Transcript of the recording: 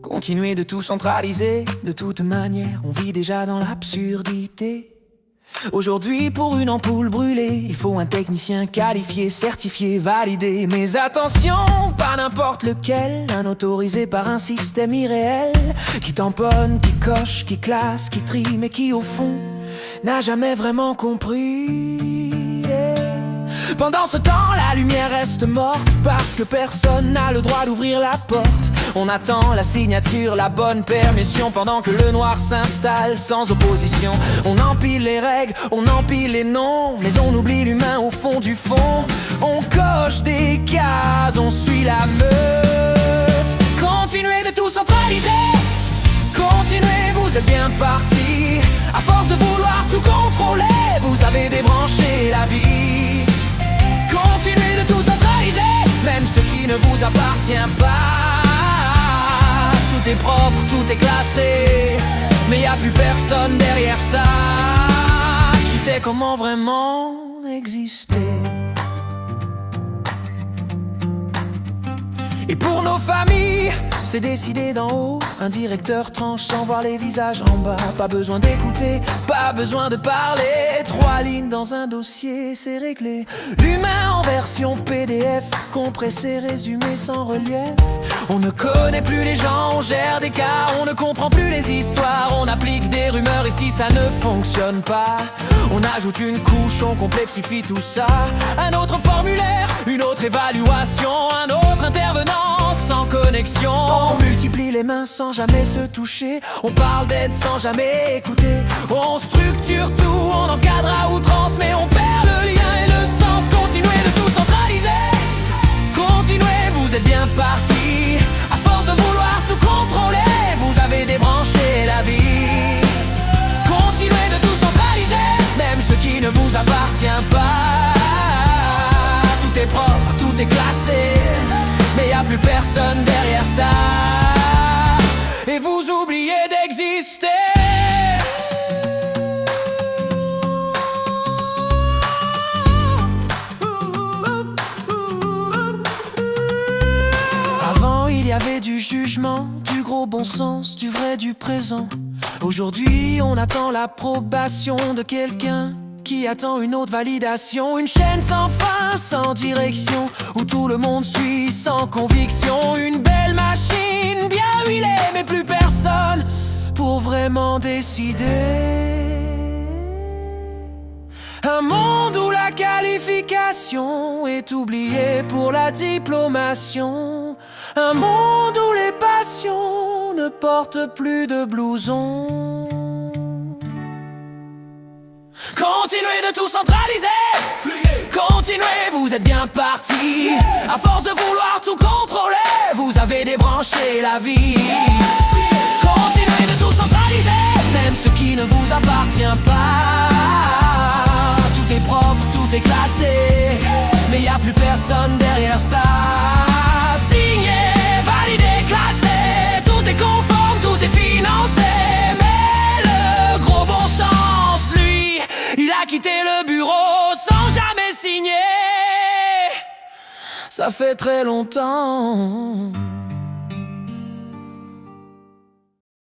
Continuer de tout centraliser, de toute manière, on vit déjà dans l'absurdité. Aujourd'hui, pour une ampoule brûlée, il faut un technicien qualifié, certifié, validé. Mais attention, pas n'importe lequel, un autorisé par un système irréel, qui tamponne, qui coche, qui classe, qui trie, mais qui au fond n'a jamais vraiment compris. Pendant ce temps, la lumière reste morte, parce que personne n'a le droit d'ouvrir la porte. On attend la signature, la bonne permission, pendant que le noir s'installe sans opposition. On empile les règles, on empile les noms, mais on oublie l'humain au fond du fond. On coche des cases, on suit la meute. Continuez de tout centraliser, continuez, vous êtes bien partis. À force de vouloir tout contrôler, vous avez débranché la vie. Continuez de tout centraliser, même ce qui ne vous appartient pas. Tout est propre, tout est classé, mais y a plus personne derrière ça qui sait comment vraiment exister. Et pour nos familles, c'est décidé d'en haut. Un directeur tranche sans voir les visages en bas. Pas besoin d'écouter, pas besoin de parler. 3 lignes dans un dossier, c'est réglé. L'humain en version PDF, compressé, résumé sans relief. On ne connaît plus les gens, on gère des cas, on ne comprend plus les histoires. On applique des rumeurs et si ça ne fonctionne pas, on ajoute une couche, on complexifie tout ça. Un autre formulaire, une autre évaluation, un autre intervenant sans connexion. On multiplie les mains sans jamais se toucher. On parle d'aide sans jamais écouter. On structure tout, on encadre à outrance, mais on perd le lien et le sens. Continuez de tout centraliser, continuez, vous êtes bien partis. À force de vouloir tout contrôler, vous avez débranché la vie. Continuez de tout centraliser, même ce qui ne vous appartient pas. Tout est propre, tout est classé, mais y a plus personne derrière ça. Et vous oubliez d'exister. Avant il y avait du jugement, du gros bon sens, du vrai, du présent. Aujourd'hui on attend l'approbation de quelqu'un qui attend une autre validation. Une chaîne sans fin, sans direction, où tout le monde suit sans conviction. Une belle machine bien huilée, mais plus personne pour vraiment décider. Un monde où la qualification est oubliée pour la diplomation. Un monde où les passions ne portent plus de blouson. Continuez de tout centraliser, continuez, vous êtes bien partis. À force de vouloir tout contrôler, vous avez débranché la vie. Continuez de tout centraliser, même ce qui ne vous appartient pas. Tout est propre, tout est classé, mais y a plus personne derrière ça. Signé, validé, classé, tout est conforme, tout est financé. Mais le gros bon sens, lui, il a quitté le bureau sans jamais signer. Ça fait très longtemps.